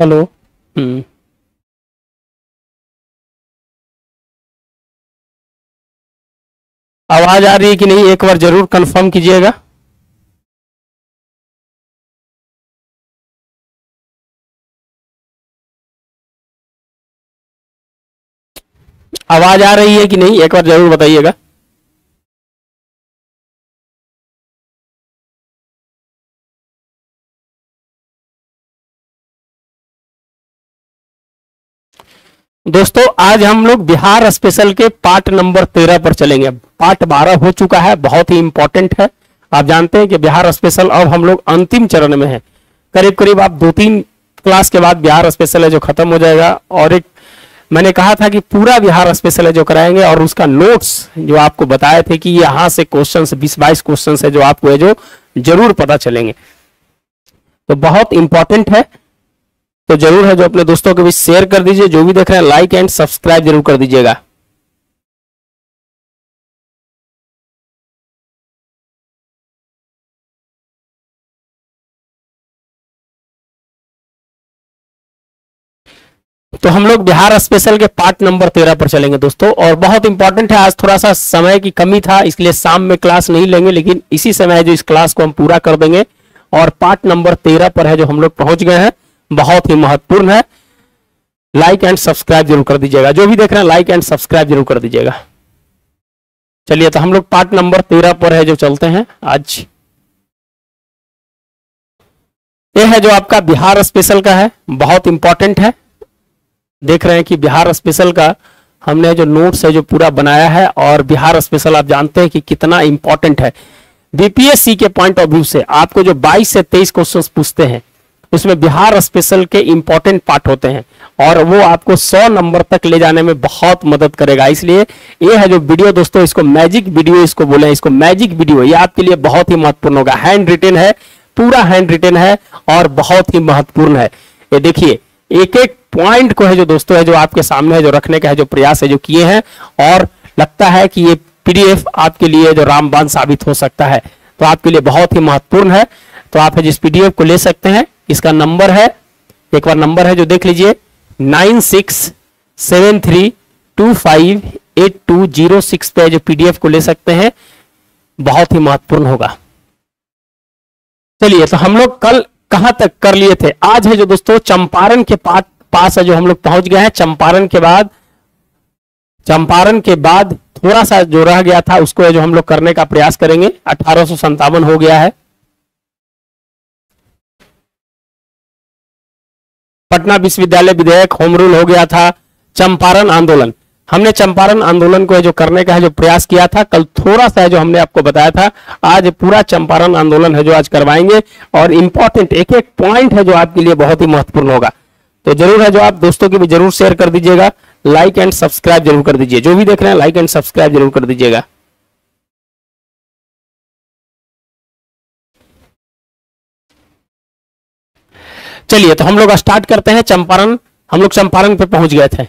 Hello. आवाज आ रही है कि नहीं, एक बार जरूर कंफर्म कीजिएगा। आवाज आ रही है कि नहीं, एक बार जरूर बताइएगा। दोस्तों आज हम लोग बिहार स्पेशल के पार्ट नंबर 13 पर चलेंगे। पार्ट 12 हो चुका है, बहुत ही इंपॉर्टेंट है। आप जानते हैं कि बिहार स्पेशल अब हम लोग अंतिम चरण में है। करीब करीब आप 2-3 क्लास के बाद बिहार स्पेशल है जो खत्म हो जाएगा, और एक मैंने कहा था कि पूरा बिहार स्पेशल है जो कराएंगे, और उसका नोट्स जो आपको बताए थे कि यहाँ से क्वेश्चन 20-22 क्वेश्चन है जो आपको है जो जरूर पता चलेंगे, तो बहुत इंपॉर्टेंट है। तो जरूर है जो अपने दोस्तों के बीच शेयर कर दीजिए। जो भी देख रहे हैं लाइक एंड सब्सक्राइब जरूर कर दीजिएगा। तो हम लोग बिहार स्पेशल के पार्ट नंबर 13 पर चलेंगे दोस्तों, और बहुत इंपॉर्टेंट है। आज थोड़ा सा समय की कमी था, इसलिए शाम में क्लास नहीं लेंगे, लेकिन इसी समय जो इस क्लास को हम पूरा कर देंगे। और पार्ट नंबर 13 पर है जो हम लोग पहुंच गए हैं, बहुत ही महत्वपूर्ण है। लाइक एंड सब्सक्राइब जरूर कर दीजिएगा। जो भी देख रहे हैं लाइक एंड सब्सक्राइब जरूर कर दीजिएगा। चलिए तो हम लोग पार्ट नंबर 13 पर है जो चलते हैं आज। ये है जो आपका बिहार स्पेशल का है, बहुत इंपॉर्टेंट है। देख रहे हैं कि बिहार स्पेशल का हमने जो नोट्स है जो पूरा बनाया है, और बिहार स्पेशल आप जानते हैं कि कितना इंपॉर्टेंट है। बीपीएससी के पॉइंट ऑफ व्यू से आपको जो 22 से 23 क्वेश्चंस पूछते हैं, उसमें बिहार स्पेशल के इंपॉर्टेंट पार्ट होते हैं, और वो आपको 100 नंबर तक ले जाने में बहुत मदद करेगा। इसलिए ये है जो वीडियो दोस्तों, इसको मैजिक वीडियो इसको बोले, इसको मैजिक वीडियो, ये आपके लिए बहुत ही महत्वपूर्ण होगा। हैंड रिटेन है, पूरा हैंड रिटेन है, और बहुत ही महत्वपूर्ण है। ये देखिए एक एक पॉइंट को है जो दोस्तों है जो आपके सामने है जो रखने का है जो प्रयास है जो किए हैं, और लगता है कि ये पीडीएफ आपके लिए जो रामबाण साबित हो सकता है, तो आपके लिए बहुत ही महत्वपूर्ण है। तो आप जिस पीडीएफ को ले सकते हैं, इसका नंबर है, एक बार नंबर है जो देख लीजिए, 9673258206 पे जो पीडीएफ को ले सकते हैं, बहुत ही महत्वपूर्ण होगा। चलिए तो हम लोग कल कहां तक कर लिए थे, आज है जो दोस्तों चंपारण के पास है जो हम लोग पहुंच गए हैं। चंपारण के बाद थोड़ा सा जो रह गया था उसको है जो हम लोग करने का प्रयास करेंगे। 1857 हो गया है। पटना विश्वविद्यालय विधेयक, होम रूल हो गया था। चंपारण आंदोलन, हमने चंपारण आंदोलन को है जो करने का है जो प्रयास किया था। कल थोड़ा सा है जो हमने आपको बताया था, आज पूरा चंपारण आंदोलन है जो आज करवाएंगे, और इंपॉर्टेंट एक एक पॉइंट है जो आपके लिए बहुत ही महत्वपूर्ण होगा। तो जरूर है जो आप दोस्तों के भी जरूर शेयर कर दीजिएगा। लाइक एंड सब्सक्राइब जरूर कर दीजिए। जो भी देख रहे हैं लाइक एंड सब्सक्राइब जरूर कर दीजिएगा। चलिए तो हम लोग स्टार्ट करते हैं। चंपारण, हम लोग चंपारण पे पहुंच गए थे।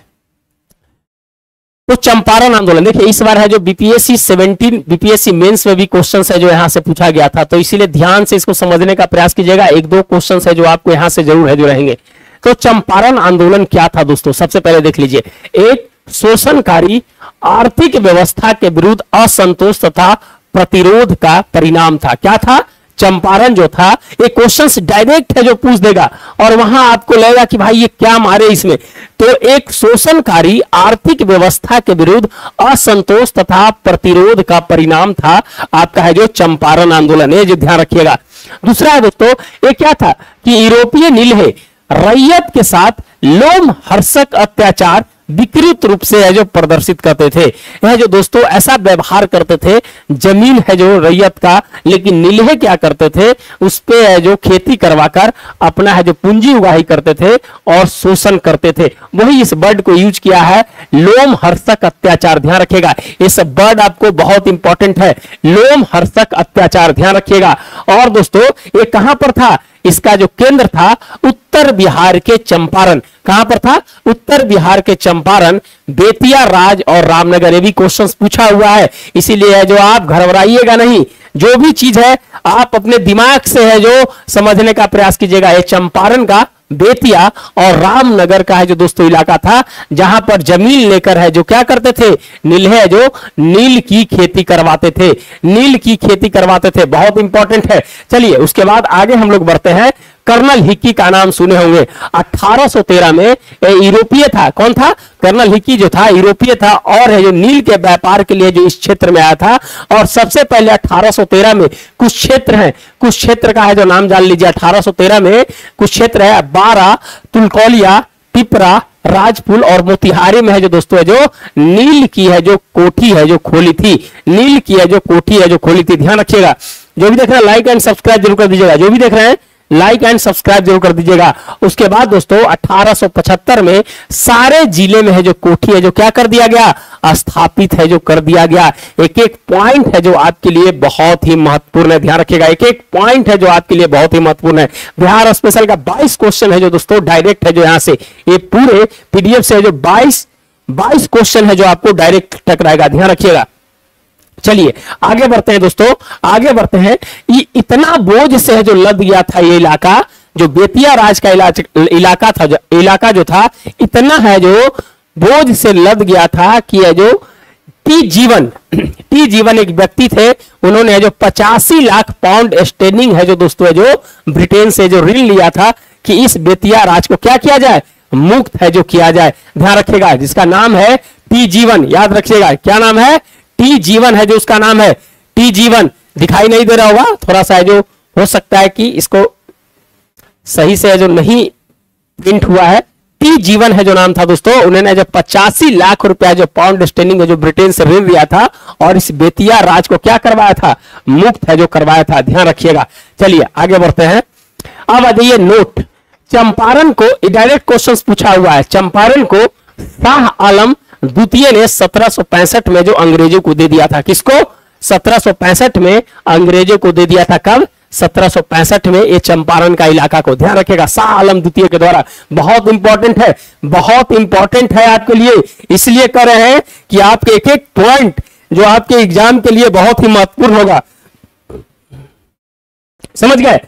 तो चंपारण आंदोलन देखिए, इस बार है जो बीपीएससी मेंस में भी क्वेश्चंस है जो यहां से पूछा गया था, तो इसीलिए ध्यान से इसको समझने का प्रयास कीजिएगा। 1-2 क्वेश्चंस है जो आपको यहां से जरूर है जो रहेंगे। तो चंपारण आंदोलन क्या था दोस्तों, सबसे पहले देख लीजिए। एक शोषणकारी आर्थिक व्यवस्था के विरुद्ध असंतोष तथा प्रतिरोध का परिणाम था। क्या था? चंपारण जो था, ये क्वेश्चंस डायरेक्ट है जो पूछ देगा, और वहां आपको लगेगा कि भाई ये क्या मारे इसमें। तो एक शोषणकारी आर्थिक व्यवस्था के विरुद्ध असंतोष तथा प्रतिरोध का परिणाम था आपका है जो चंपारण आंदोलन, ये जो ध्यान रखिएगा। दूसरा है दोस्तों, ये क्या था कि यूरोपीय नीलहे रैयत के साथ लोमहर्षक अत्याचार विकृत रूप से है जो प्रदर्शित करते थे। यह जो दोस्तों ऐसा व्यवहार करते थे, जमीन है जो रैयत का, लेकिन नीलहे क्या करते थे, उस पे है जो खेती करवाकर अपना है जो पूंजी उगाही करते थे और शोषण करते थे। वही इस वर्ड को यूज किया है, लोमहर्षक अत्याचार। ध्यान रखिएगा, इस वर्ड आपको बहुत इंपॉर्टेंट है, लोमहर्षक अत्याचार, ध्यान रखिएगा। और दोस्तों ये कहां पर था, इसका जो केंद्र था उत्तर बिहार के चंपारण। कहां पर था? उत्तर बिहार के चंपारण, बेतिया राज और रामनगर। ये भी क्वेश्चंस पूछा हुआ है, इसीलिए जो आप घबराइएगा नहीं, जो भी चीज है आप अपने दिमाग से है जो समझने का प्रयास कीजिएगा। ये चंपारण का बेतिया और रामनगर का है जो दोस्तों इलाका था, जहां पर जमीन लेकर है जो क्या करते थे, नील्हे जो नील की खेती करवाते थे, नील की खेती करवाते थे। बहुत इंपॉर्टेंट है। चलिए उसके बाद आगे हम लोग बढ़ते हैं। कर्नल हिक्की का नाम सुने होंगे। 1813 में यूरोपीय था। कौन था? कर्नल हिक्की जो था यूरोपीय था और है जो नील के व्यापार के लिए जो इस क्षेत्र में आया था। और सबसे पहले 1813 में कुछ क्षेत्र हैं, कुछ क्षेत्र का है जो नाम जान लीजिए। 1813 में कुछ क्षेत्र है, बारा, तुलकौलिया, पिपरा, राजपुल और मोतिहारी में है जो दोस्तों है जो नील की है जो कोठी है जो खोली थी, नील की है जो कोठी है जो खोली थी। ध्यान रखिएगा। जो भी देख रहे हैं लाइक एंड सब्सक्राइब जरूर कर दीजिएगा। जो भी देख रहे हैं लाइक एंड सब्सक्राइब जरूर कर दीजिएगा। उसके बाद दोस्तों 1875 में सारे जिले में है जो कोठी है जो क्या कर दिया गया, स्थापित है जो कर दिया गया। एक एक पॉइंट है जो आपके लिए बहुत ही महत्वपूर्ण है। ध्यान रखिएगा, एक एक पॉइंट है जो आपके लिए बहुत ही महत्वपूर्ण है। बिहार स्पेशल का 22 क्वेश्चन है जो दोस्तों डायरेक्ट है जो यहां से ये पूरे पीडीएफ से है जो 22 क्वेश्चन है जो आपको डायरेक्ट टकराएगा। ध्यान रखिएगा। चलिए आगे बढ़ते हैं दोस्तों, आगे बढ़ते हैं। ये इतना बोझ से है जो लद गया था ये इलाका, जो बेतिया राज का इलाका था, जो इलाका जो था इतना है जो बोझ से लद गया था कि है जो टी जीवन एक व्यक्ति थे। उन्होंने जो 85 लाख पाउंड स्टेर्लिंग है जो दोस्तों है जो ब्रिटेन से जो ऋण लिया था कि इस बेतिया राज को क्या किया जाए, मुक्त है जो किया जाए। ध्यान रखिएगा, जिसका नाम है टी जीवन। याद रखिएगा क्या नाम है, टी जीवन है जो उसका नाम है। टी जीवन दिखाई नहीं दे रहा होगा, थोड़ा सा है जो हो सकता है कि इसको सही से है जो नहीं प्रिंट हुआ है। टी जीवन है जो नाम था दोस्तों। उन्होंने जब 85 लाख रुपया जो पाउंड स्टेर्लिंग है जो ब्रिटेन से ऋण लिया था और इस बेतिया राज को क्या करवाया था, मुक्त है जो करवाया था। ध्यान रखिएगा। चलिए आगे बढ़ते हैं। अब आ जाइए नोट। चंपारण को डायरेक्ट क्वेश्चन पूछा हुआ है। चंपारण को शाह आलम द्वितीय ने 1765 में जो अंग्रेजों को दे दिया था। किसको? 1765 में अंग्रेजों को दे दिया था। कब? 1765 में ये चंपारण का इलाका को। ध्यान रखिएगा, शाह आलम द्वितीय के द्वारा। बहुत इंपॉर्टेंट है, बहुत इंपॉर्टेंट है आपके लिए। इसलिए कर रहे हैं कि आपके एक एक पॉइंट जो आपके एग्जाम के लिए बहुत ही महत्वपूर्ण होगा। समझ गए?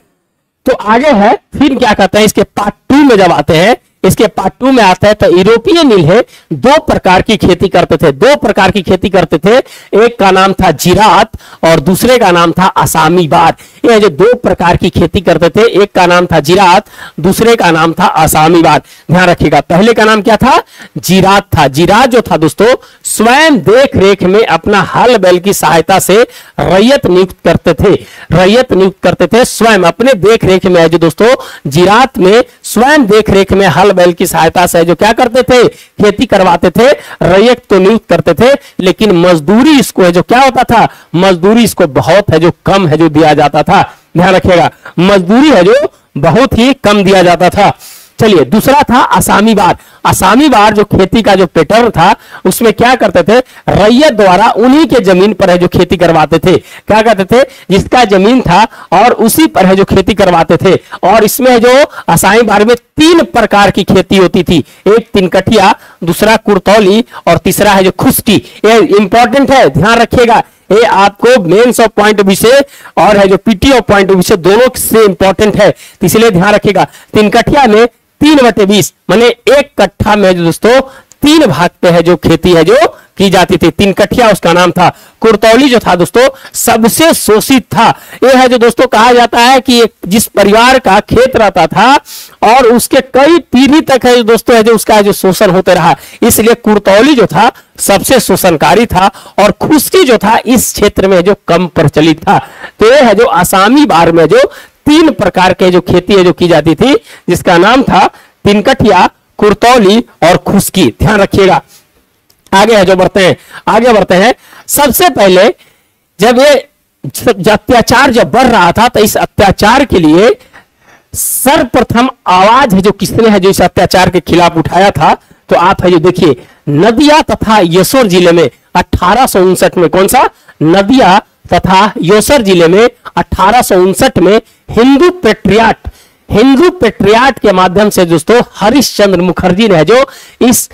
तो आगे है, फिर क्या कहते हैं इसके पार्ट 2 में जब आते हैं, इसके पार्ट 2 में आता है तो यूरोपीय नील्हे 2 प्रकार की खेती करते थे। 2 प्रकार की खेती करते थे। एक का नाम था जिरात और दूसरे का नाम था असामी बार। ये जो 2 प्रकार की खेती करते थे, एक का नाम था जिरात, दूसरे का नाम था असामी बार। ध्यान रखिएगा, पहले का नाम क्या था, जिरात था। जिरात जो था दोस्तों स्वयं देख रेख में अपना हल बैल की सहायता से रैयत नियुक्त करते थे। रैयत नियुक्त करते थे स्वयं अपने देख रेख में। जो दोस्तों जिरात में स्वयं देख रेख में हल बैल की सहायता से जो क्या करते थे, खेती करवाते थे। रैयत तो नियुक्त करते थे लेकिन मजदूरी इसको है जो क्या होता था, मजदूरी इसको बहुत है जो कम है जो दिया जाता था। ध्यान रखिएगा, मजदूरी है जो बहुत ही कम दिया जाता था। चलिए दूसरा था असामी बार। असामी बार जो खेती का जो पैटर्न था उसमें क्या करते थे, रैयत द्वारा उन्हीं के जमीन पर है जो खेती करवाते थे। क्या करते थे, जिसका जमीन था और उसी पर है जो खेती करवाते थे। और इसमें जो असामी बार में 3 प्रकार की खेती होती थी। एक तिनकठिया, दूसरा कुर्तौली और तीसरा है जो खुष्टी। ये इंपॉर्टेंट है, ध्यान रखिएगा। ये आपको mains of point of view से और है जो PT of point of view से दोनों से इंपॉर्टेंट है, तो इसलिए ध्यान रखिएगा। तिनकठिया में 3/20 माने 1 कट्ठा में जो दोस्तों 3 भाग पे है जो खेती है जो की जाती थी। तिनकठिया उसका नाम था। कुर्तौली जो था दोस्तों सबसे शोषित था। यह है जो दोस्तों कहा जाता है कि जिस परिवार का खेत रहता था और उसके कई पीढ़ी तक है जो दोस्तों है जो उसका जो शोषण होते रहा, इसलिए कुर्तौली जो था सबसे शोषणकारी था। और खुष्टी जो था इस क्षेत्र में जो कम प्रचलित था। तो यह है जो आसामी बार में जो 3 प्रकार के जो खेती है जो की जाती थी, जिसका नाम था तिनकठिया, कुर्तौली और खुष्की। ध्यान रखिएगा। आगे है जो बढ़ते हैं, आगे बढ़ते हैं। सबसे पहले जब ये अत्याचार जब बढ़ रहा था तो इस अत्याचार के लिए सर्वप्रथम आवाज है जो किसने है जो इस अत्याचार के खिलाफ उठाया था, तो आप है जो देखिए नदिया तथा यशोर जिले में 1859 में, कौन सा, नदिया तथा यशोर जिले में 1859 में हिंदू पेट्रियाट के माध्यम से दोस्तों हरिश्चंद्र मुखर्जी ने जो इस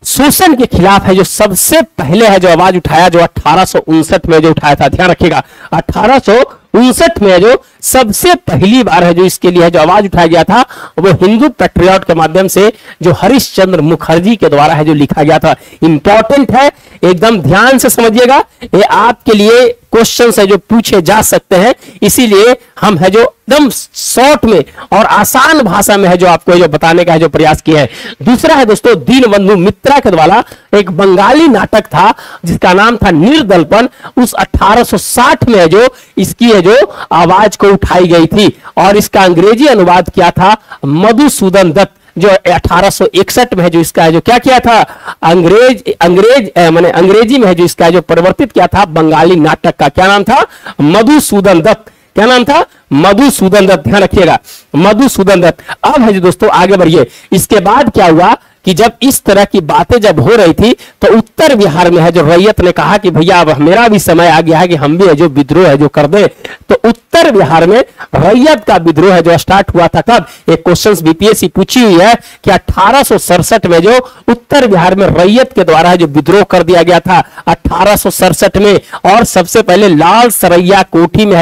शोषण के खिलाफ है जो सबसे पहले है जो आवाज उठाया, जो 1859 में जो उठाया था। ध्यान रखिएगा, 1859 1959 में जो सबसे पहली बार है जो इसके लिए जो आवाज उठाया गया था वो हिंदू पैट्रियट के माध्यम से जो हरिश्चंद्र मुखर्जी के द्वारा है जो लिखा गया था। इंपॉर्टेंट है, एकदम ध्यान से समझिएगा, ये आपके लिए क्वेश्चन है जो पूछे जा सकते हैं, इसीलिए हम है जो एकदम शॉर्ट में और आसान भाषा में है जो आपको जो बताने का है जो प्रयास किया है। दूसरा है दोस्तों दीनबंधु मित्रा के द्वारा एक बंगाली नाटक था जिसका नाम था निर्दलपन। उस 1860 में है जो इसकी है जो आवाज को उठाई गई थी और इसका अंग्रेजी अनुवाद किया था मधुसूदन दत्त, जो 1861 में है जो इसका है जो क्या किया था, अंग्रेजी में है जो इसका जो परिवर्तित किया था बंगाली नाटक का। क्या नाम था? मधुसूदन दत्त। क्या नाम था? मधुसूदन दत्त। ध्यान रखिएगा, मधुसूदन दत्त। अब है जो दोस्तों आगे बढ़िए, इसके बाद क्या हुआ कि जब इस तरह की बातें जब हो रही थी तो उत्तर बिहार में है जो रैयत ने कहा कि भैया अब मेरा भी समय आ गया है कि हम भी है जो विद्रोह है जो कर दे। तो उत्तर बिहार में रैयत का विद्रोह है जो स्टार्ट हुआ था। कब? एक क्वेश्चन बीपीएससी पूछी हुई है कि 1867 में जो उत्तर बिहार में रैयत के द्वारा है जो विद्रोह कर दिया गया था 1867 में। और सबसे पहले लाल सरैया कोठी में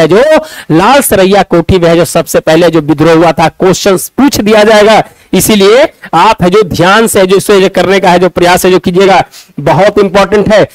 है जो सबसे पहले जो विद्रोह हुआ था। क्वेश्चन पूछ दिया जाएगा, इसीलिए आप है जो ध्यान से जो इसे करने का है जो प्रयास है जो कीजिएगा, बहुत इंपॉर्टेंट है।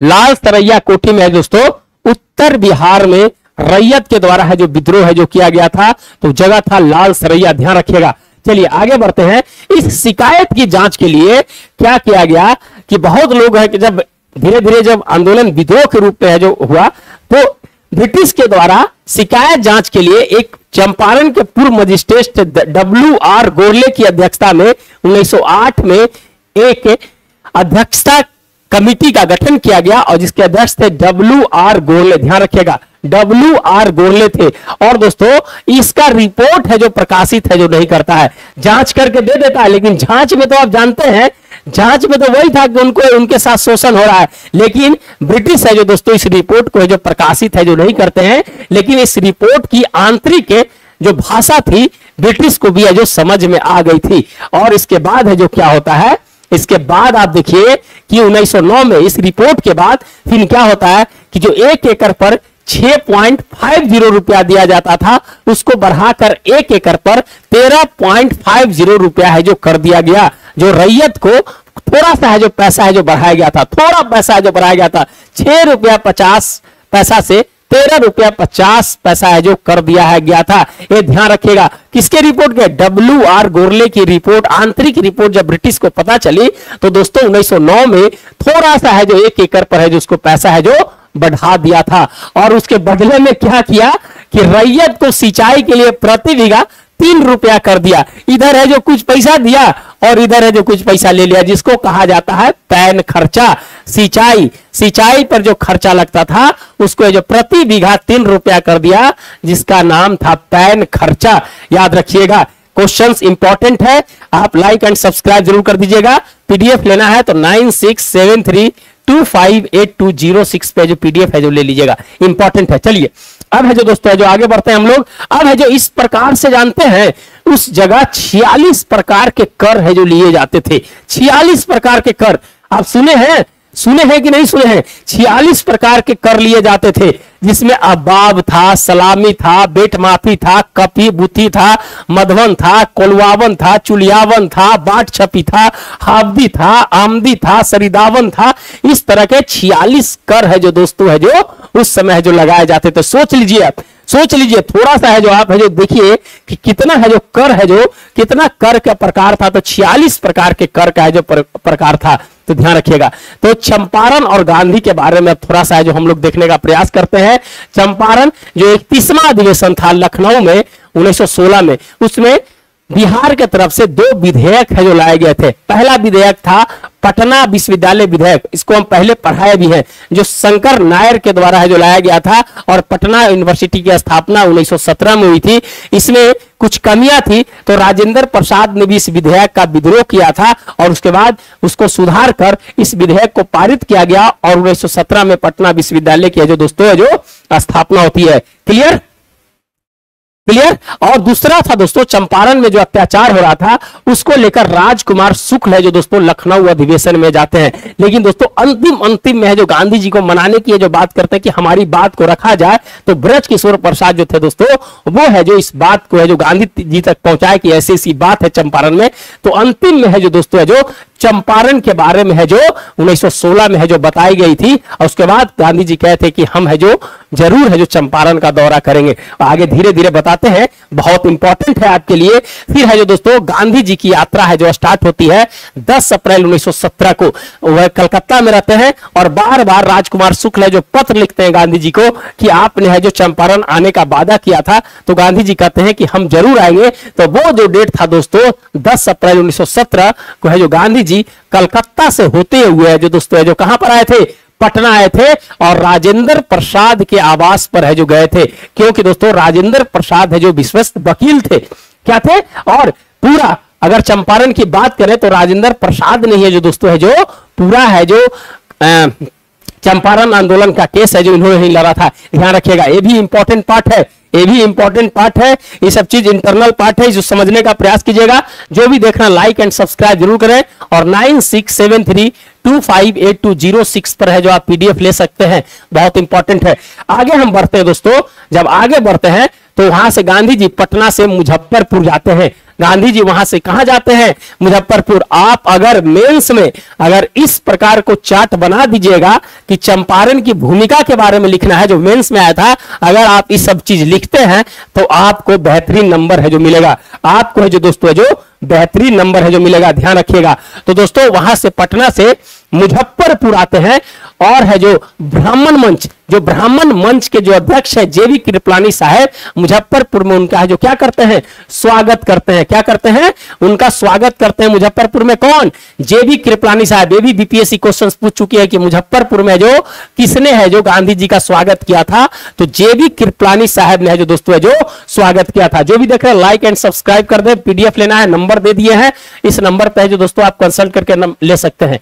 लाल सरैया कोठी में है दोस्तों उत्तर बिहार में रैयत के द्वारा है जो विद्रोह है जो किया गया था, तो जगह था लाल सरैया। ध्यान रखिएगा। चलिए आगे बढ़ते हैं। इस शिकायत की जांच के लिए क्या किया गया कि बहुत लोग हैं कि जब धीरे धीरे जब आंदोलन विद्रोह के रूप में है जो हुआ तो ब्रिटिश के द्वारा शिकायत जांच के लिए एक चंपारण के पूर्व मजिस्ट्रेट WR गोरले की अध्यक्षता में 1908 में एक अध्यक्षता कमिटी का गठन किया गया और जिसके अध्यक्ष थे WR गोरले। ध्यान रखिएगा, WR गोरले थे। और दोस्तों इसका रिपोर्ट है जो प्रकाशित है जो नहीं करता है, जांच करके दे देता है, लेकिन जांच में तो आप जानते हैं जांच में तो वही था कि उनके साथ शोषण हो रहा है, लेकिन ब्रिटिश है जो दोस्तों इस रिपोर्ट को जो प्रकाशित है जो नहीं करते हैं। लेकिन इस रिपोर्ट की आंतरिक जो भाषा थी ब्रिटिश को भी है जो समझ में आ गई थी। और इसके बाद है जो क्या होता है, इसके बाद आप देखिए कि 1909 में इस रिपोर्ट के बाद फिर क्या होता है कि जो 1 एकड़ पर 6.50 रुपया दिया जाता था उसको बढ़ाकर 1 एकड़ पर 13.50 रुपया है जो कर दिया गया। जो रैयत को थोड़ा सा है जो पैसा है जो बढ़ाया गया था, थोड़ा पैसा है जो बढ़ाया गया था, 6 रुपया 50 पैसा से 13 रुपया 50 पैसा है जो कर दिया है गया था। ये ध्यान रखिएगा। किसके रिपोर्ट के? WR गोरले की रिपोर्ट, आंतरिक रिपोर्ट जब ब्रिटिश को पता चली तो दोस्तों 1909 में थोड़ा सा है जो 1 एकड़ पर है जो उसको पैसा है जो बढ़ा दिया था। और उसके बदले में क्या किया कि रैयत को सिंचाई के लिए प्रति बीघा 3 रुपया कर दिया। इधर है जो कुछ पैसा दिया और इधर है जो कुछ पैसा ले लिया, जिसको कहा जाता है पैन खर्चा। सिंचाई पर जो खर्चा लगता था उसको जो प्रति बीघा 3 रुपया कर दिया, जिसका नाम था पैन खर्चा। याद रखिएगा, क्वेश्चंस इंपॉर्टेंट है, आप लाइक एंड सब्सक्राइब जरूर कर दीजिएगा। पीडीएफ लेना है तो 9673258206 पे जो पीडीएफ है जो ले लीजिएगा, इंपॉर्टेंट है। चलिए अब है जो दोस्तों जो आगे बढ़ते हैं हम लोग। अब है जो इस प्रकार से जानते हैं उस जगह 46 प्रकार के कर है जो लिए जाते थे। 46 प्रकार के कर आप सुने हैं कि नहीं सुने हैं? 46 प्रकार के कर लिए जाते थे, जिसमें अबाब था, सलामी था, बेट माफी था, कपी बुथी था, मधवन था, कोलवावन था, चुलियावन था, बाट छपी था, हावदी था, आमदी था, सरिदावन था। इस तरह के 46 कर है जो दोस्तों है जो उस समय है जो लगाए जाते थे। सोच लीजिए थोड़ा सा है जो आप है जो देखिए कि कितना है जो कर है जो कितना कर का प्रकार था। तो 46 प्रकार के कर का है जो प्रकार था, तो ध्यान रखिएगा। तो चंपारण और गांधी के बारे में थोड़ा सा है जो हम लोग देखने का प्रयास करते हैं। चंपारण जो 31वां अधिवेशन था लखनऊ में 1916 में, उसमें बिहार के तरफ से 2 विधेयक है जो लाए गए थे। पहला विधेयक था पटना विश्वविद्यालय विधेयक, इसको हम पहले पढ़ाए भी हैं, जो शंकर नायर के द्वारा है जो लाया गया था और पटना यूनिवर्सिटी की स्थापना 1917 में हुई थी। इसमें कुछ कमियां थी तो राजेंद्र प्रसाद ने भी इस विधेयक का विद्रोह किया था और उसके बाद उसको सुधार कर इस विधेयक को पारित किया गया और 1917 में पटना विश्वविद्यालय की जो दोस्तों है जो स्थापना होती है। Clear clear. और दूसरा था दोस्तों चंपारण में जो अत्याचार हो रहा था उसको लेकर राजकुमार शुक्ल है जो दोस्तों लखनऊ अधिवेशन में जाते हैं। लेकिन दोस्तों अंतिम में है जो गांधी जी को मनाने की है जो बात करते हैं कि हमारी बात को रखा जाए, तो ब्रजकिशोर प्रसाद जो थे दोस्तों वो है जो इस बात को है जो गांधी जी तक पहुंचाए कि ऐसी ऐसी बात है चंपारण में। तो अंतिम में है जो दोस्तों है जो चंपारण के बारे में है जो 1916 में है जो बताई गई थी और उसके बाद गांधी जी कहते कि हम है जो जरूर है जो चंपारण का दौरा करेंगे। आगे धीरे धीरे बताते हैं, बहुत इंपॉर्टेंट है आपके लिए। फिर है जो दोस्तों गांधी जी की यात्रा है जो स्टार्ट होती है 10 अप्रैल 1917 को। वह कलकत्ता में रहते हैं और बार बार राजकुमार शुक्ल है जो पत्र लिखते हैं गांधी जी को कि आपने है जो चंपारण आने का वादा किया था, तो गांधी जी कहते हैं कि हम जरूर आएंगे। तो वो जो डेट था दोस्तों 10 अप्रैल 1917 को है जो गांधी जी कलकत्ता से होते हुए जो दोस्तों है जो कहां पर आए थे, पटना आए थे और राजेंद्र प्रसाद के आवास पर है जो गए थे, क्योंकि दोस्तों राजेंद्र प्रसाद है जो विश्वस्त वकील थे, क्या थे। और पूरा अगर चंपारण की बात करें तो राजेंद्र प्रसाद नहीं है जो दोस्तों है जो पूरा है जो चंपारण आंदोलन का केस है जो इन्होंने नहीं लड़ा था। ध्यान रखिएगा, ये भी इंपॉर्टेंट पार्ट है, ये भी इंपॉर्टेंट पार्ट है, ये सब चीज इंटरनल पार्ट है जो समझने का प्रयास कीजिएगा। जो भी देखना लाइक एंड सब्सक्राइब जरूर करें और 9673258206 पर है जो आप पीडीएफ ले सकते हैं, बहुत इंपॉर्टेंट है। आगे हम बढ़ते हैं दोस्तों, जब आगे बढ़ते हैं तो वहां से गांधी जी पटना से मुजफ्फरपुर जाते हैं। गांधी जी वहां से कहां जाते हैं, मुजफ्फरपुर। आप अगर मेंस में अगर इस प्रकार को चार्ट बना दीजिएगा कि चंपारण की भूमिका के बारे में लिखना है जो मेंस में आया था, अगर आप इस सब चीज लिखते हैं तो आपको बेहतरीन नंबर है जो मिलेगा, आपको है जो दोस्तों है जो बेहतरीन नंबर है जो मिलेगा, ध्यान रखिएगा। तो दोस्तों वहां से पटना से मुजफ्फरपुर आते हैं और है जो ब्राह्मण मंच, जो ब्राह्मण मंच के जो अध्यक्ष है जेबी कृपलानी साहब, मुजफ्फरपुर में उनका है जो क्या करते हैं, स्वागत करते हैं। क्या करते हैं, उनका स्वागत करते हैं मुजफ्फरपुर में। कौन, जेबी कृपलानी साहब। ये भी बीपीएससी क्वेश्चन पूछ चुकी है कि मुजफ्फरपुर में जो किसने है जो गांधी जी का स्वागत किया था, तो जेबी कृपलानी साहब ने है जो दोस्तों है जो स्वागत किया था। जो भी देख रहे हैं लाइक एंड सब्सक्राइब कर दे। पीडीएफ लेना है, नंबर दे दिए हैं, इस नंबर पे जो दोस्तों आप कंसल्ट करके ले सकते हैं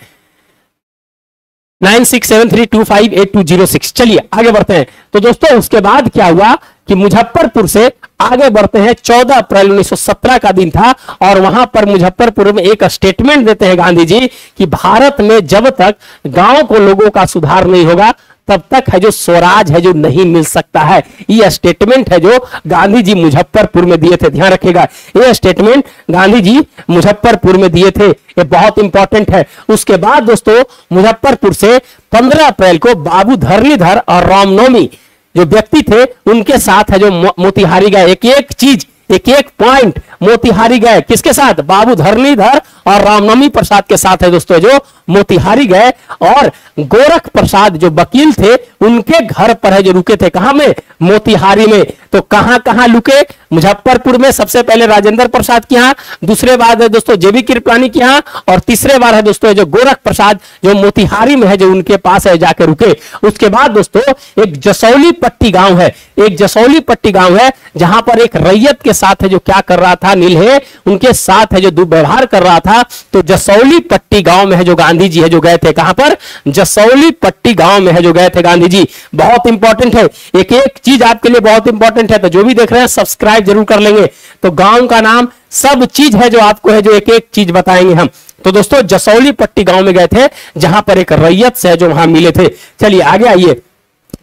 9673258206। चलिए आगे बढ़ते हैं। तो दोस्तों उसके बाद क्या हुआ कि मुजफ्फरपुर से आगे बढ़ते हैं। 14 अप्रैल 1917 का दिन था और वहां पर मुजफ्फरपुर में एक स्टेटमेंट देते हैं गांधी जी कि भारत में जब तक गांव को लोगों का सुधार नहीं होगा तब तक है जो स्वराज है जो नहीं मिल सकता है। ये स्टेटमेंट है जो गांधी जी मुजफ्फरपुर में दिए थे, ध्यान रखिएगा। ये स्टेटमेंट गांधी जी मुजफ्फरपुर में दिए थे, ये बहुत इंपॉर्टेंट है। उसके बाद दोस्तों मुजफ्फरपुर से 15 अप्रैल को बाबू धरणीधर और रामनवमी जो व्यक्ति थे उनके साथ है जो मोतिहारी गए। एक एक चीज, एक एक पॉइंट मोतिहारी गए, किसके साथ, बाबू धरणीधर और रामनवमी प्रसाद के साथ है दोस्तों जो मोतिहारी गए। और गोरख प्रसाद जो वकील थे उनके घर पर है जो रुके थे, कहां में, मोतिहारी में। तो कहां कहां रुके, मुजफ्फरपुर में सबसे पहले राजेंद्र प्रसाद के यहां, दूसरे बार है दोस्तों जेबी कृपलानी के यहां और तीसरे बार है दोस्तों जो गोरख प्रसाद जो मोतिहारी में है जो उनके पास है जाकर रुके। उसके बाद दोस्तों एक जसौली पट्टी गांव है, एक जसौली पट्टी गांव है जहां पर एक रैयत के साथ है जो क्या कर रहा था, नीलहे उनके साथ है जो दुर्व्यवहार कर रहा था। तो जसौली पट्टी गांव में है जो गांधी जी है जो गए थे, कहां पर, जसौली पट्टी गांव में है जो गए थे गांधी जी। बहुत इंपॉर्टेंट है, एक एक चीज आपके लिए बहुत इंपॉर्टेंट है। तो जो भी देख रहे हैं सब्सक्राइब जरूर कर लेंगे। तो गांव का नाम सब चीज है जो आपको है जो एक एक चीज बताएंगे हम। तो दोस्तों जसौली पट्टी गांव में गए थे जहां पर एक रैयत से जो वहां मिले थे। चलिए आगे आइए।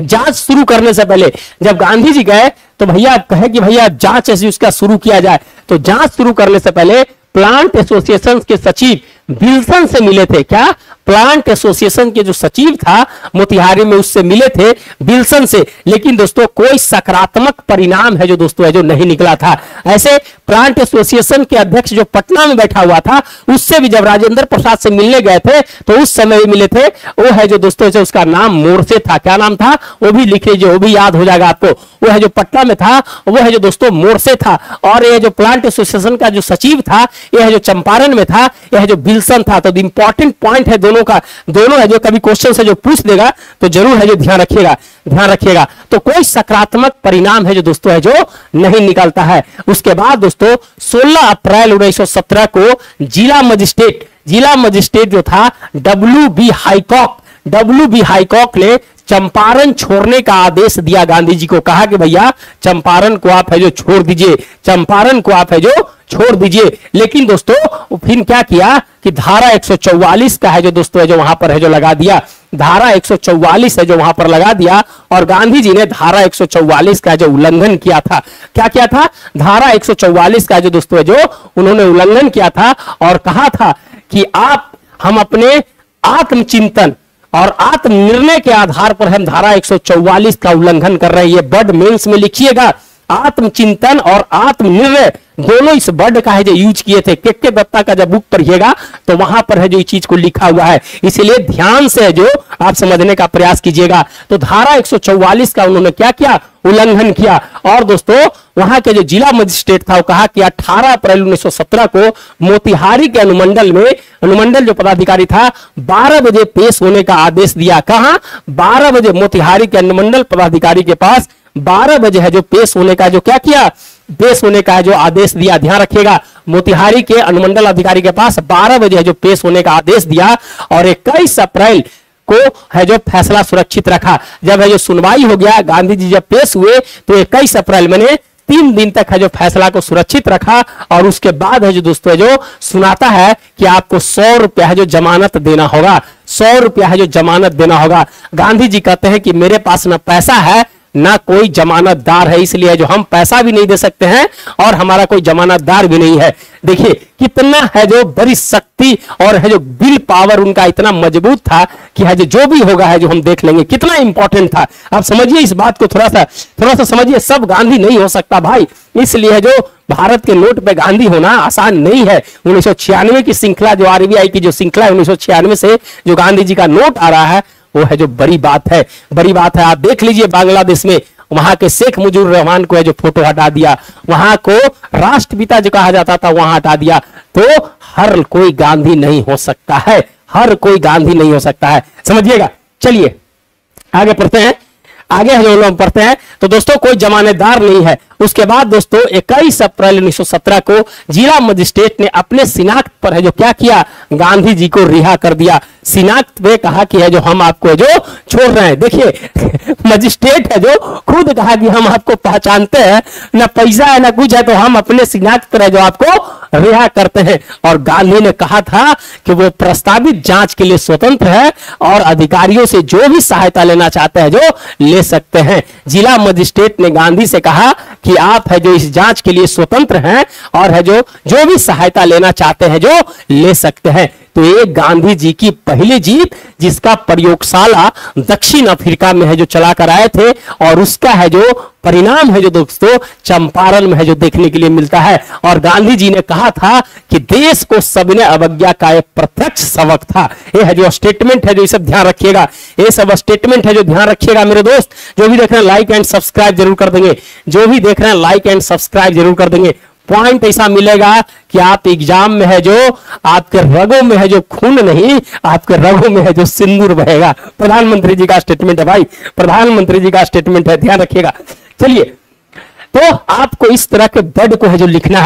जांच शुरू करने से पहले जब गांधी जी गए तो भैया कहे कि भैया जांच ऐसी उसका शुरू किया जाए, तो जांच शुरू करने से पहले प्लांट एसोसिएशन के सचिव विल्सन से मिले थे। क्या, प्लांट एसोसिएशन के जो सचिव था मोतिहारी में, उससे मिले थे विल्सन से, लेकिन दोस्तों कोई सकारात्मक परिणाम है जो दोस्तों है जो नहीं निकला था। ऐसे प्लांट एसोसिएशन के अध्यक्ष जो पटना में बैठा हुआ था, उससे भी जब राजेंद्र प्रसाद से मिलने गए थे तो उस समय भी मिले थे, वो है जो दोस्तों है उसका नाम मोरसे था। क्या नाम था वो भी लिख लीजिए, वो भी याद हो जाएगा आपको। वो है जो पटना में था, वो है जो दोस्तों मोरसे था। और ये जो प्लांट एसोसिएशन का जो सचिव था, यह है जो चंपारण में था, यह है जो विल्सन था। तो इंपॉर्टेंट पॉइंट है दोनों का, दोनों है जो कभी क्वेश्चन से जो पूछ देगा तो जरूर है जो ध्यान रखिएगा। तो कोई सकारात्मक परिणाम है जो दोस्तों है जो नहीं निकलता है। उसके बाद दोस्तों 16 अप्रैल 1917 को जिला मजिस्ट्रेट जो था डब्ल्यू बी हाईकॉक ने चंपारण छोड़ने का आदेश दिया। गांधी जी को कहा कि भैया चंपारण को आप है जो छोड़ दीजिए, लेकिन दोस्तों फिर क्या किया कि धारा 144 का है जो दोस्तों है जो वहां पर है जो लगा दिया। धारा 144 है जो वहां पर लगा दिया, और गांधी जी ने धारा 144 का जो उल्लंघन किया था। क्या किया था? धारा 144 का जो दोस्तों है जो उन्होंने उल्लंघन किया था और कहा था कि हम अपने आत्मचिंतन और आत्मनिर्णय के आधार पर हम धारा 144 का उल्लंघन कर रहे हैं। ये वर्ड मेंस में लिखिएगा, आत्मचिंतन और आत्मनिर्णय दोनों इस वर्ड का है जो यूज किए थे। के दत्ता का जब बुक पढ़िएगा तो वहां पर है जो इस चीज को लिखा हुआ है, इसलिए ध्यान से है जो आप समझने का प्रयास कीजिएगा। तो धारा 144 का उन्होंने क्या किया? उल्लंघन किया। और दोस्तों वहां के जो जिला मजिस्ट्रेट था वो कहा कि 18 अप्रैल 1917 को मोतिहारी के अनुमंडल जो पदाधिकारी था 12 बजे पेश होने का आदेश दिया। कहां? 12 बजे मोतिहारी के अनुमंडल पदाधिकारी के पास 12 बजे है जो पेश होने का जो क्या किया? पेश होने का जो आदेश दिया। ध्यान रखिएगा, मोतिहारी के अनुमंडल अधिकारी के पास 12 बजे है जो पेश होने का आदेश दिया, और 21 अप्रैल को है जो फैसला सुरक्षित रखा। जब है जो सुनवाई हो गया, गांधी जी जब पेश हुए तो 21 अप्रैल मैंने 3 दिन तक है जो फैसला को सुरक्षित रखा, और उसके बाद है जो दोस्तों है जो सुनाता है कि आपको 100 रुपया है जो जमानत देना होगा। 100 रुपया है जो जमानत देना होगा। गांधी जी कहते हैं कि मेरे पास ना पैसा है ना कोई जमानतदार है, इसलिए जो हम पैसा भी नहीं दे सकते हैं और हमारा कोई जमानतदार भी नहीं है। देखिए कितना है जो बड़ी शक्ति और है जो विल पावर उनका इतना मजबूत था कि है जो भी होगा है जो हम देख लेंगे। कितना इंपॉर्टेंट था, आप समझिए इस बात को, थोड़ा सा समझिए। सब गांधी नहीं हो सकता भाई, इसलिए जो भारत के नोट पे गांधी होना आसान नहीं है। 1996 की श्रृंखला जो आरबीआई की जो श्रृंखला है 1996 से जो गांधी जी का नोट आ रहा है वो है जो बड़ी बात है। आप देख लीजिए बांग्लादेश में वहां के शेख मुजीबुर रहमान को है जो फोटो हटा दिया, वहां को राष्ट्रपिता जो कहा जाता था वहां हटा दिया। तो हर कोई गांधी नहीं हो सकता है, समझिएगा। चलिए आगे पढ़ते हैं, पढ़ते हैं। तो दोस्तों कोई जमानतदार नहीं है। उसके बाद दोस्तों 21 अप्रैल 1917 को जिला मजिस्ट्रेट ने अपने शिनाख्त पर है जो क्या किया? गांधी जी को रिहा कर दिया। शिनाख्त पे कहा कि है जो हम आपको जो छोड़ रहे हैं। देखिए मजिस्ट्रेट है जो खुद कहा कि हम आपको पहचानते हैं, ना पैसा है ना कुछ है, तो हम अपने शिनाख्त पर है जो आपको रिहा करते हैं। और गांधी ने कहा था कि वो प्रस्तावित जांच के लिए स्वतंत्र है और अधिकारियों से जो भी सहायता लेना चाहते हैं जो ले सकते हैं। जिला मजिस्ट्रेट ने गांधी से कहा कि आप है जो इस जांच के लिए स्वतंत्र हैं और है जो भी सहायता लेना चाहते हैं जो ले सकते हैं। तो ये गांधी जी की पहली जीत, जिसका प्रयोगशाला दक्षिण अफ्रीका में है जो चला कर आए थे, और उसका है जो परिणाम है जो दोस्तों चंपारण में है जो देखने के लिए मिलता है। और गांधी जी ने कहा था कि देश को सविनय अवज्ञा का एक प्रत्यक्ष सबक था। ये है जो स्टेटमेंट है जो ये सब ध्यान रखिएगा, ये सब स्टेटमेंट है जो ध्यान रखिएगा मेरे दोस्त। जो भी देख रहे हैं लाइक एंड सब्सक्राइब जरूर कर देंगे, पॉइंट ऐसा मिलेगा कि आप एग्जाम में है जो आपके रगों में है जो खून नहीं, आपके रगों में है जो सिंदूर बहेगा। प्रधानमंत्री जी का स्टेटमेंट है भाई, प्रधानमंत्री जी का स्टेटमेंट है, ध्यान रखिएगा। चलिए तो आपको इस तरह के वर्ड को है जो लिखना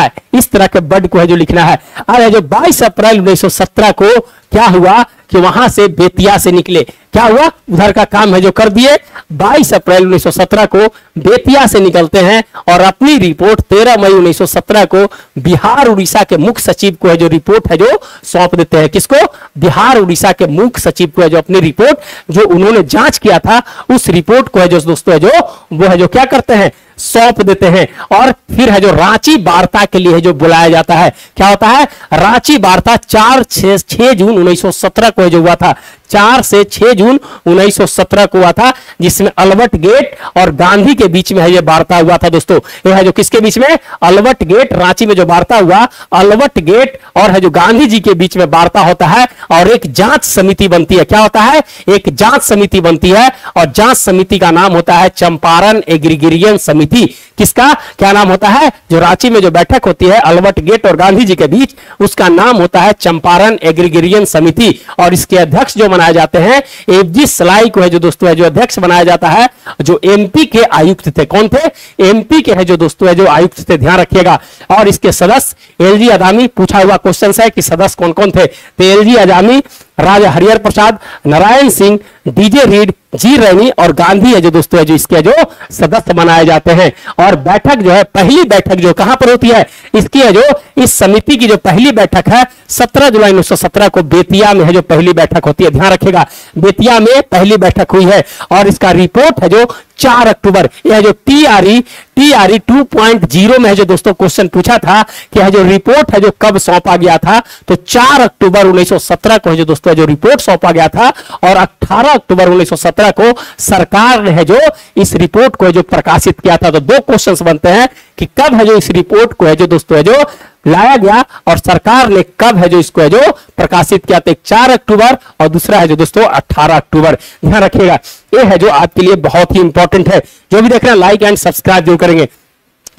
है, और 22 अप्रैल 1917 को क्या हुआ कि वहां से बेतिया से निकले। क्या हुआ? उधर का काम है जो कर दिए। 22 अप्रैल 1917 को बेतिया से निकलते हैं और अपनी रिपोर्ट 13 मई 1917 को बिहार उड़ीसा के मुख्य सचिव को है जो रिपोर्ट है जो सौंप देते हैं। किसको? बिहार उड़ीसा के मुख्य सचिव को है जो अपनी रिपोर्ट जो उन्होंने जांच किया था उस रिपोर्ट को है जो दोस्तों है जो वो है जो क्या करते हैं? सौंप देते हैं और फिर है जो रांची वार्ता के लिए जो बुलाया जाता है। क्या होता है? रांची वार्ता 6 जून 1917 को जो हुआ था, 4 से 6 जून 1917 को हुआ था, जिसमें अल्बर्ट गेट और गांधी के बीच में है ये वार्ता हुआ था। दोस्तों ये है जो किसके बीच में? अल्बर्ट गेट, रांची में जो वार्ता हुआ अल्बर्ट गेट और है जो गांधी जी के बीच में वार्ता होता है और एक जांच समिति बनती है। क्या होता है? एक जांच समिति बनती है और जांच समिति का नाम होता है चंपारण एग्रीगेरियन समिति। किसका क्या नाम होता है? जो रांची में जो बैठक होती है अल्बर्ट गेट और गांधी जी के बीच, उसका नाम होता है चंपारण एग्रीगेरियन समिति और इसके अध्यक्ष जो बनाए जाते हैं एफजी सलाई को है जो दोस्तों है जो अध्यक्ष बनाया जाता है, जो एमपी के आयुक्त थे। कौन थे? एमपी के है जो दोस्तों है जो आयुक्त थे, ध्यान रखिएगा। और इसके सदस्य एलजी अदामी, पूछा हुआ क्वेश्चन है कि सदस्य कौन कौन थे, तो एलजी अदामी, राजा हरिहर प्रसाद, नारायण सिंह, डीजे रीड, जी रैनी और गांधी है जो दोस्तों है जो इसके जो सदस्य बनाए जाते हैं। और बैठक जो है, पहली बैठक जो कहां पर होती है, इसकी है जो इस समिति की जो पहली बैठक है 17 जुलाई 1917 को बेतिया में है जो पहली बैठक होती है। ध्यान रखिएगा, बेतिया में पहली बैठक हुई है और इसका रिपोर्ट है जो 4 अक्टूबर, यह जो टीआरई 2.0 में है जो दोस्तों क्वेश्चन पूछा था कि यह जो रिपोर्ट है जो कब सौंपा गया था, तो 4 अक्टूबर 1917 को है जो दोस्तों जो रिपोर्ट सौंपा गया था और 18 अक्टूबर 1917 को सरकार ने है जो इस रिपोर्ट को जो प्रकाशित किया था। तो 2 क्वेश्चंस बनते हैं कि कब है जो इस रिपोर्ट को है जो दोस्तों है जो लाया गया और सरकार ने कब है जो इसको है जो प्रकाशित किया। तो 4 अक्टूबर और दूसरा है जो दोस्तों 18 अक्टूबर। ध्यान रखिएगा, ये है जो आपके लिए बहुत ही इंपॉर्टेंट है। जो भी देख रहे हैं लाइक एंड सब्सक्राइब जरूर करेंगे।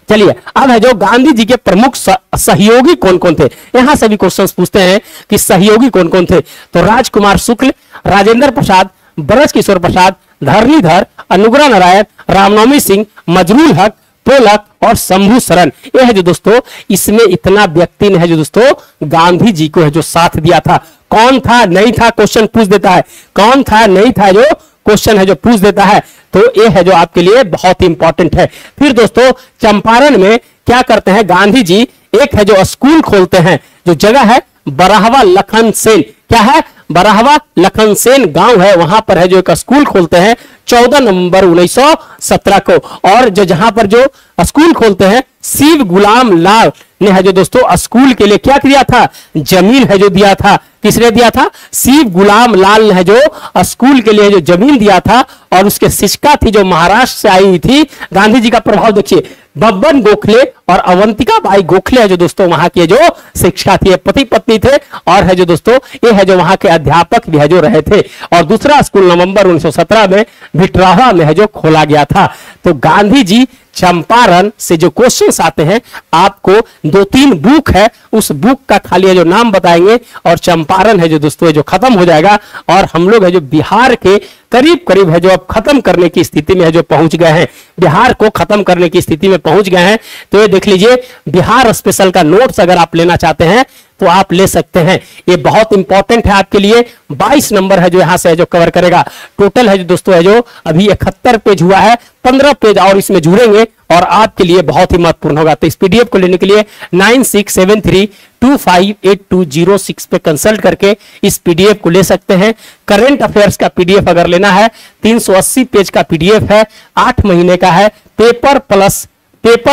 चलिए अब है जो गांधी जी के प्रमुख सहयोगी कौन कौन थे, यहां से भी क्वेश्चन पूछते हैं कि सहयोगी कौन कौन थे। तो राजकुमार शुक्ल, राजेंद्र प्रसाद, ब्रज किशोर प्रसाद, धरणीधर, अनुग्रह नारायण, रामनवमी सिंह, मजरूल हक, पोलक और शंभू शरण। यह है जो दोस्तों इसमें इतना व्यक्ति ने है जो दोस्तों गांधी जी को है जो साथ दिया था। कौन था नहीं था क्वेश्चन पूछ देता है, कौन था नहीं था जो क्वेश्चन है जो पूछ देता है। तो ये है जो आपके लिए बहुत इंपॉर्टेंट है। फिर दोस्तों चंपारण में क्या करते हैं गांधी जी, एक है जो स्कूल खोलते हैं, जो जगह है बराहवा लखन सेन, क्या है? बराहवा लखन सेन गांव है, वहां पर है जो एक स्कूल खोलते हैं 14 नवंबर 1917 को। और जो जहां पर जो स्कूल खोलते हैं शिव गुलाम लाल ने है जो दोस्तों स्कूल के लिए क्या किया था? जमीन है जो दिया था। किसने दिया था? शिव गुलाम लाल ने है जो स्कूल के लिए जो जमीन दिया था और उसके शिक्षिका थी जो महाराष्ट्र से आई हुई थी। गांधी जी का प्रभाव देखिए, बब्बन गोखले और अवंतिका बाई गोखले है जो दोस्तों वहां के जो शिक्षिका थी, पति पत्नी थे और है जो दोस्तों ये है जो वहां के अध्यापक भी है जो रहे थे। और दूसरा स्कूल नवंबर 1917 में भिटरावा में है जो खोला गया था। तो गांधी जी चंपारण से जो क्वेश्चंस आते हैं, आपको 2-3 बुक है, उस बुक का खाली है जो नाम बताएंगे और चंपारण है जो दोस्तों जो खत्म हो जाएगा और हम लोग है जो बिहार के करीब करीब है जो अब खत्म करने की स्थिति में है जो पहुंच गए हैं, बिहार को खत्म करने की स्थिति में पहुंच गए हैं। तो ये देख लीजिए, बिहार स्पेशल का नोट्स अगर आप लेना चाहते हैं तो आप ले सकते हैं, ये बहुत इंपॉर्टेंट है आपके लिए। 22 नंबर है जो यहां से है जो कवर करेगा। टोटल है जो दोस्तों है जो अभी 71 पेज हुआ है, 15 पेज और इसमें जुड़ेंगे और आपके लिए बहुत ही महत्वपूर्ण होगा। तो इस पीडीएफ को लेने के लिए 9673258206 पे कंसल्ट करके इस पीडीएफ को ले सकते हैं। करंट अफेयर्स का पीडीएफ अगर लेना है 380 पेज का पीडीएफ है, 8 महीने का है, पेपर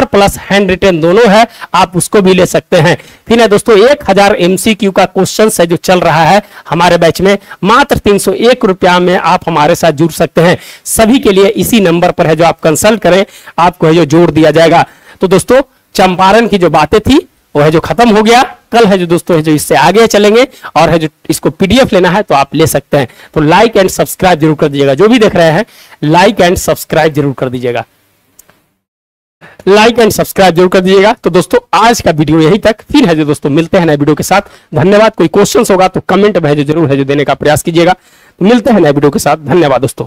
प्लस हैंड रिटन दोनों है, आप उसको भी ले सकते हैं। फिर है दोस्तों 1000 एमसीक्यू का क्वेश्चन है जो चल रहा है हमारे बैच में, मात्र 301 रुपया में आप हमारे साथ जुड़ सकते हैं। सभी के लिए इसी नंबर पर है जो आप कंसल्ट करें, आपको है जो जोड़ दिया जाएगा। तो दोस्तों चंपारण की जो बातें थी वो है जो खत्म हो गया। कल है जो दोस्तों है जो इससे आगे चलेंगे और है जो इसको पीडीएफ लेना है तो आप ले सकते हैं। तो लाइक एंड सब्सक्राइब जरूर कर दीजिएगा, जो भी देख रहे हैं लाइक एंड सब्सक्राइब जरूर कर दीजिएगा, लाइक एंड सब्सक्राइब जरूर कर दीजिएगा। तो दोस्तों आज का वीडियो यहीं तक, फिर है जो दोस्तों मिलते हैं नए वीडियो के साथ। धन्यवाद। कोई क्वेश्चंस होगा तो कमेंट में है जो जरूर है जो देने का प्रयास कीजिएगा। मिलते हैं नए वीडियो के साथ। धन्यवाद दोस्तों।